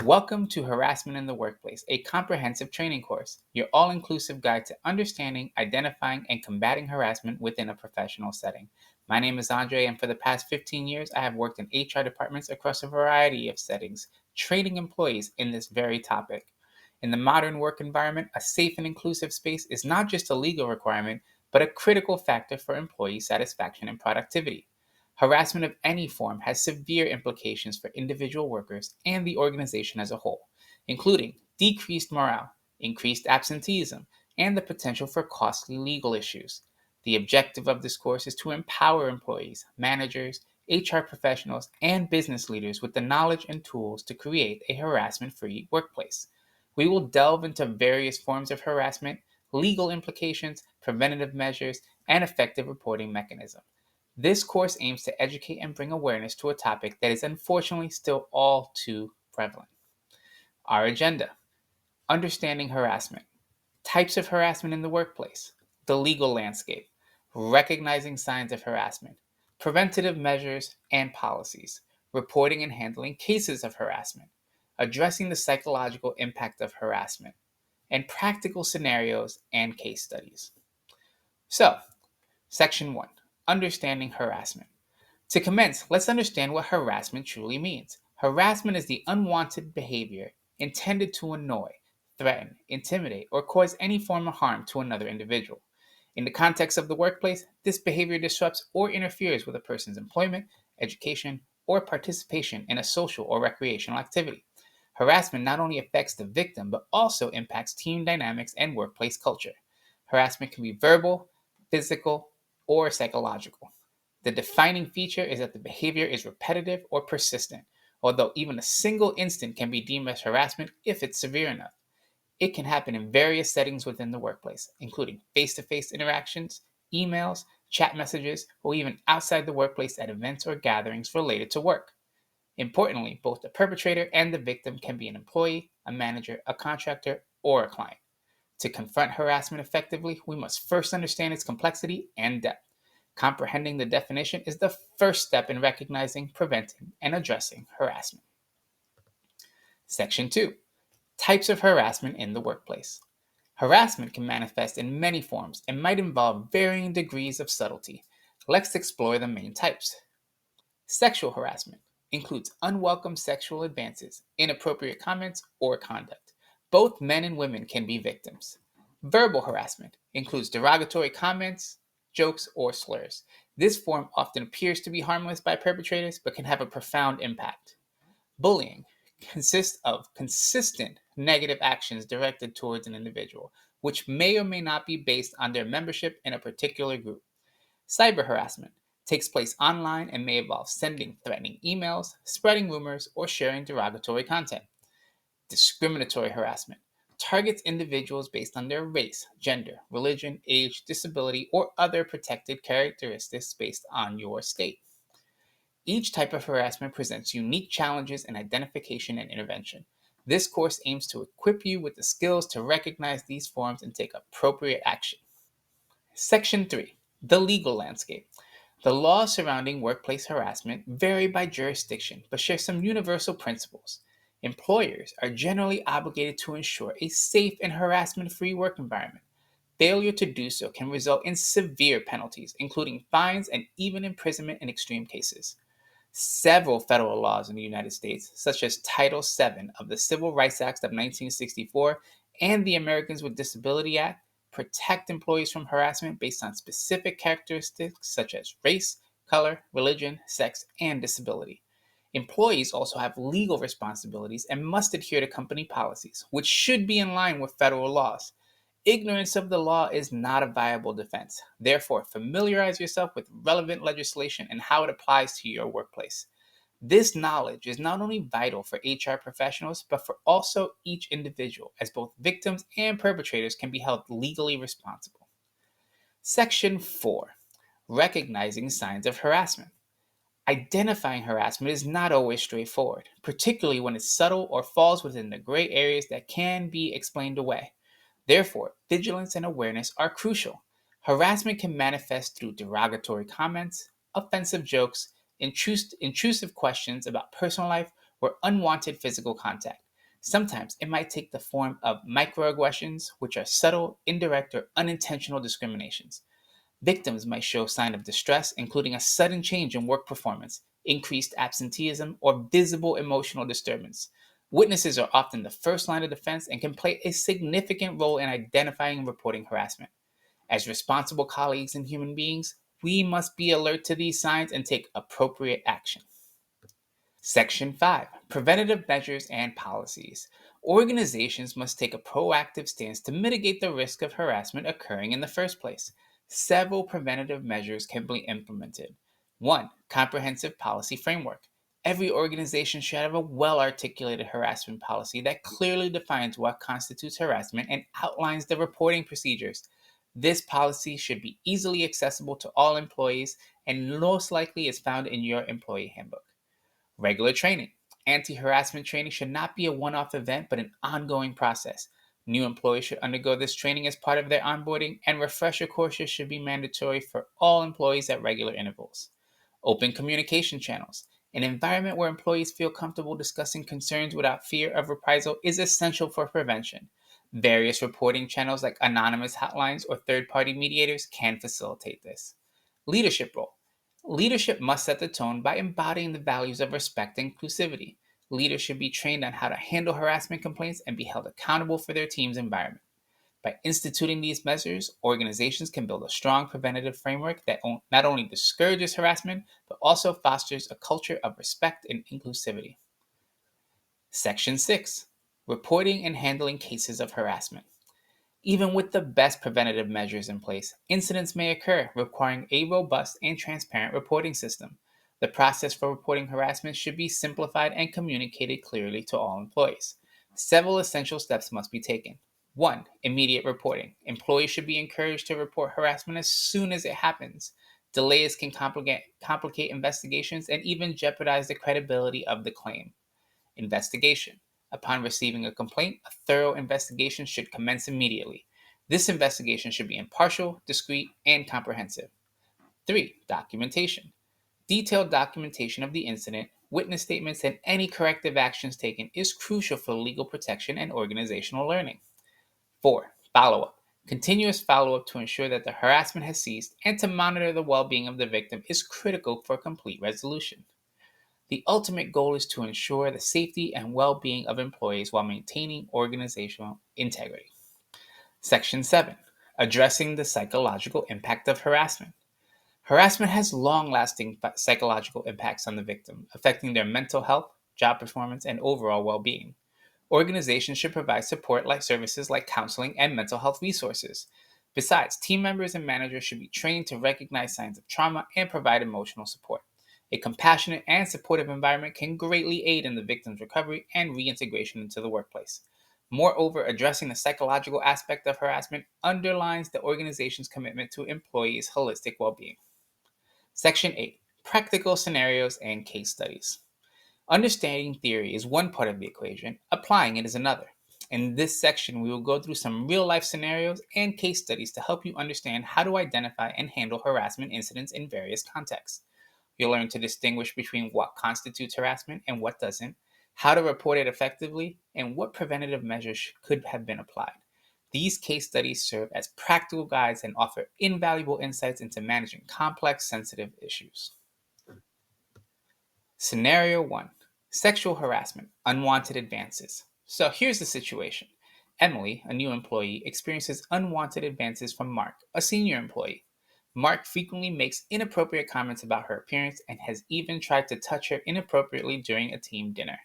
Welcome to Harassment in the Workplace, a comprehensive training course, your all inclusive guide to understanding, identifying, and combating harassment within a professional setting. My name is Andre, and for the past 15 years, I have worked in HR departments across a variety of settings, training employees in this very topic. In the modern work environment, a safe and inclusive space is not just a legal requirement, but a critical factor for employee satisfaction and productivity. Harassment of any form has severe implications for individual workers and the organization as a whole, including decreased morale, increased absenteeism, and the potential for costly legal issues. The objective of this course is to empower employees, managers, HR professionals, and business leaders with the knowledge and tools to create a harassment free workplace. We will delve into various forms of harassment, legal implications, preventative measures, and effective reporting mechanisms. This course aims to educate and bring awareness to a topic that is unfortunately still all too prevalent. Our agenda: understanding harassment, types of harassment in the workplace, the legal landscape, recognizing signs of harassment, preventative measures and policies, reporting and handling cases of harassment, addressing the psychological impact of harassment, and practical scenarios and case studies. So, Section 1: Understanding harassment. To commence, let's understand what harassment truly means. Harassment is the unwanted behavior intended to annoy, threaten, intimidate, or cause any form of harm to another individual. In the context of the workplace, this behavior disrupts or interferes with a person's employment, education, or participation in a social or recreational activity. Harassment not only affects the victim, but also impacts team dynamics and workplace culture. Harassment can be verbal, physical, or psychological. The defining feature is that the behavior is repetitive or persistent, although even a single incident can be deemed as harassment if it's severe enough. It can happen in various settings within the workplace, including face to face interactions, emails, chat messages, or even outside the workplace at events or gatherings related to work. Importantly, both the perpetrator and the victim can be an employee, a manager, a contractor, or a client. To confront harassment effectively, we must first understand its complexity and depth. Comprehending the definition is the first step in recognizing, preventing, and addressing harassment. Section 2: Types of harassment in the workplace. Harassment can manifest in many forms and might involve varying degrees of subtlety. Let's explore the main types. Sexual harassment includes unwelcome sexual advances, inappropriate comments, or conduct. Both men and women can be victims. Verbal harassment includes derogatory comments, jokes, or slurs. This form often appears to be harmless by perpetrators but can have a profound impact. Bullying consists of consistent negative actions directed towards an individual, which may or may not be based on their membership in a particular group. Cyber harassment takes place online and may involve sending threatening emails, spreading rumors, or sharing derogatory content. Discriminatory harassment targets individuals based on their race, gender, religion, age, disability, or other protected characteristics based on your state. Each type of harassment presents unique challenges in identification and intervention. This course aims to equip you with the skills to recognize these forms and take appropriate action. Section 3: The legal landscape. The laws surrounding workplace harassment vary by jurisdiction but share some universal principles. Employers are generally obligated to ensure a safe and harassment free work environment. Failure to do so can result in severe penalties, including fines and even imprisonment in extreme cases. Several federal laws in the United States, such as Title VII of the Civil Rights Act of 1964 and the Americans with Disability Act, protect employees from harassment based on specific characteristics such as race, color, religion, sex, and disability. Employees also have legal responsibilities and must adhere to company policies, which should be in line with federal laws. Ignorance of the law is not a viable defense. Therefore, familiarize yourself with relevant legislation and how it applies to your workplace. This knowledge is not only vital for HR professionals, but for also each individual, as both victims and perpetrators can be held legally responsible. Section 4: Recognizing signs of harassment. Identifying harassment is not always straightforward, particularly when it's subtle or falls within the gray areas that can be explained away. Therefore, vigilance and awareness are crucial. Harassment can manifest through derogatory comments, offensive jokes, intrusive questions about personal life, or unwanted physical contact. Sometimes it might take the form of microaggressions, which are subtle, indirect, or unintentional discriminations. Victims might show signs of distress, including a sudden change in work performance, increased absenteeism, or visible emotional disturbance. Witnesses are often the first line of defense and can play a significant role in identifying and reporting harassment. As responsible colleagues and human beings, we must be alert to these signs and take appropriate action. Section 5, Preventative Measures and Policies. Organizations must take a proactive stance to mitigate the risk of harassment occurring in the first place. Several preventative measures can be implemented. 1. Comprehensive policy framework. Every organization should have a well articulated harassment policy that clearly defines what constitutes harassment and outlines the reporting procedures. This policy should be easily accessible to all employees and most likely is found in your employee handbook. Regular training. Anti harassment training should not be a one off event, but an ongoing process. New employees should undergo this training as part of their onboarding, and refresher courses should be mandatory for all employees at regular intervals. Open communication channels. An environment where employees feel comfortable discussing concerns without fear of reprisal is essential for prevention. Various reporting channels like anonymous hotlines or third party mediators can facilitate this. Leadership role. Leadership must set the tone by embodying the values of respect and inclusivity. Leaders should be trained on how to handle harassment complaints and be held accountable for their team's environment. By instituting these measures, organizations can build a strong preventative framework that not only discourages harassment, but also fosters a culture of respect and inclusivity. Section 6, Reporting and Handling Cases of Harassment. Even with the best preventative measures in place, incidents may occur requiring a robust and transparent reporting system. The process for reporting harassment should be simplified and communicated clearly to all employees. Several essential steps must be taken. 1. Immediate reporting. Employees should be encouraged to report harassment as soon as it happens. Delays can complicate investigations and even jeopardize the credibility of the claim. Investigation. Upon receiving a complaint, a thorough investigation should commence immediately. This investigation should be impartial, discreet, and comprehensive. 3. Documentation. Detailed documentation of the incident, witness statements, and any corrective actions taken is crucial for legal protection and organizational learning. 4. Follow up. Continuous follow up to ensure that the harassment has ceased and to monitor the well being of the victim is critical for complete resolution. The ultimate goal is to ensure the safety and well being of employees while maintaining organizational integrity. Section 7, Addressing the Psychological Impact of Harassment. Harassment has long lasting psychological impacts on the victim, affecting their mental health, job performance, and overall well being. Organizations should provide support like services like counseling and mental health resources. Besides, team members and managers should be trained to recognize signs of trauma and provide emotional support. A compassionate and supportive environment can greatly aid in the victim's recovery and reintegration into the workplace. Moreover, addressing the psychological aspect of harassment underlines the organization's commitment to employees' holistic well being. Section 8, Practical Scenarios and Case Studies. Understanding theory is one part of the equation, applying it is another. In this section, we will go through some real life scenarios and case studies to help you understand how to identify and handle harassment incidents in various contexts. You'll learn to distinguish between what constitutes harassment and what doesn't, how to report it effectively, and what preventative measures could have been applied. These case studies serve as practical guides and offer invaluable insights into managing complex, sensitive issues. Scenario 1, Sexual Harassment, Unwanted Advances. So here's the situation. Emily, a new employee, experiences unwanted advances from Mark, a senior employee. Mark frequently makes inappropriate comments about her appearance and has even tried to touch her inappropriately during a team dinner.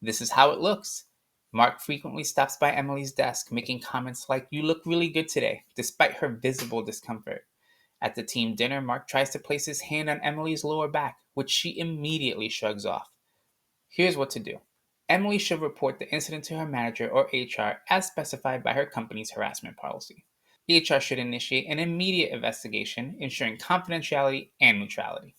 This is how it looks. Mark frequently stops by Emily's desk, making comments like, "You look really good today," despite her visible discomfort. At the team dinner, Mark tries to place his hand on Emily's lower back, which she immediately shrugs off. Here's what to do. Emily should report the incident to her manager or HR as specified by her company's harassment policy. HR should initiate an immediate investigation, ensuring confidentiality and neutrality.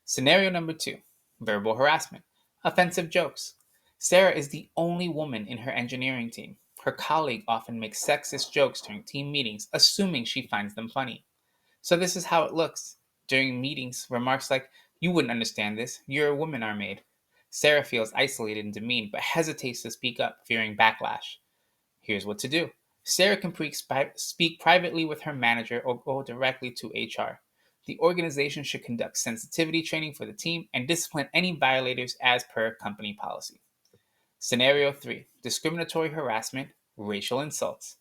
Scenario number 2, Verbal Harassment, Offensive Jokes. Sarah is the only woman in her engineering team. Her colleague often makes sexist jokes during team meetings, assuming she finds them funny. So this is how it looks. During meetings, remarks like, "You wouldn't understand this, you're a woman," are made. Sarah feels isolated and demeaned but hesitates to speak up, fearing backlash. Here's what to do. Sarah can speak privately with her manager or go directly to HR. The organization should conduct sensitivity training for the team and discipline any violators as per company policy. Scenario 3: discriminatory harassment, racial insults.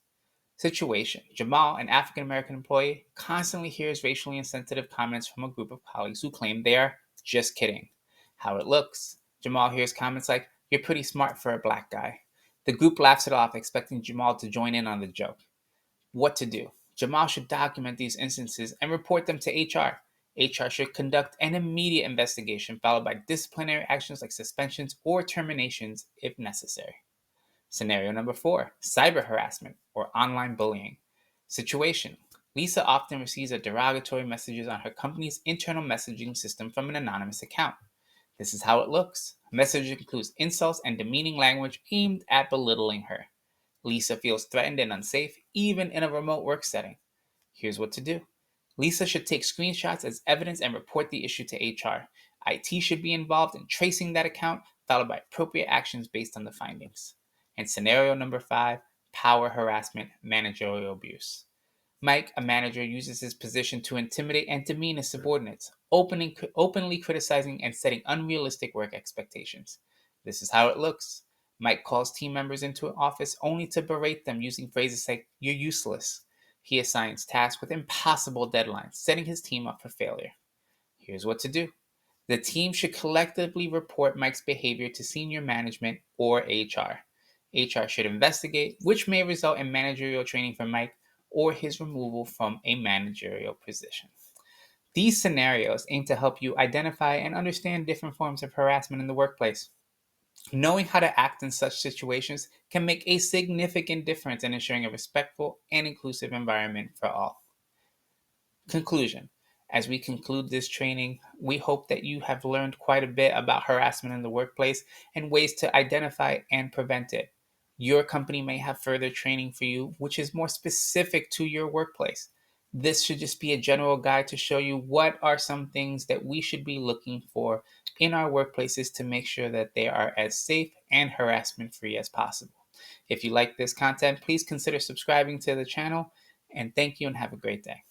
Situation: Jamal, an African American employee, constantly hears racially insensitive comments from a group of colleagues who claim they are just kidding. How it looks: Jamal hears comments like, "You're pretty smart for a black guy." The group laughs it off, expecting Jamal to join in on the joke. What to do? Jamal should document these instances and report them to HR. HR should conduct an immediate investigation, followed by disciplinary actions like suspensions or terminations if necessary. Scenario number 4: cyber harassment or online bullying. Situation: Lisa often receives derogatory messages on her company's internal messaging system from an anonymous account. This is how it looks. The message includes insults and demeaning language aimed at belittling her. Lisa feels threatened and unsafe, even in a remote work setting. Here's what to do. Lisa should take screenshots as evidence and report the issue to HR. IT should be involved in tracing that account, followed by appropriate actions based on the findings. And scenario number 5: power harassment, managerial abuse. Mike, a manager, uses his position to intimidate and demean his subordinates, openly criticizing and setting unrealistic work expectations. This is how it looks. Mike calls team members into an office only to berate them using phrases like, "You're useless." He assigns tasks with impossible deadlines, setting his team up for failure. Here's what to do. The team should collectively report Mike's behavior to senior management or HR. HR should investigate, which may result in managerial training for Mike or his removal from a managerial position. These scenarios aim to help you identify and understand different forms of harassment in the workplace. Knowing how to act in such situations can make a significant difference in ensuring a respectful and inclusive environment for all. Conclusion: as we conclude this training, we hope that you have learned quite a bit about harassment in the workplace and ways to identify and prevent it. Your company may have further training for you, which is more specific to your workplace. This should just be a general guide to show you what are some things that we should be looking for in our workplaces to make sure that they are as safe and harassment free as possible. If you like this content, please consider subscribing to the channel, and thank you and have a great day.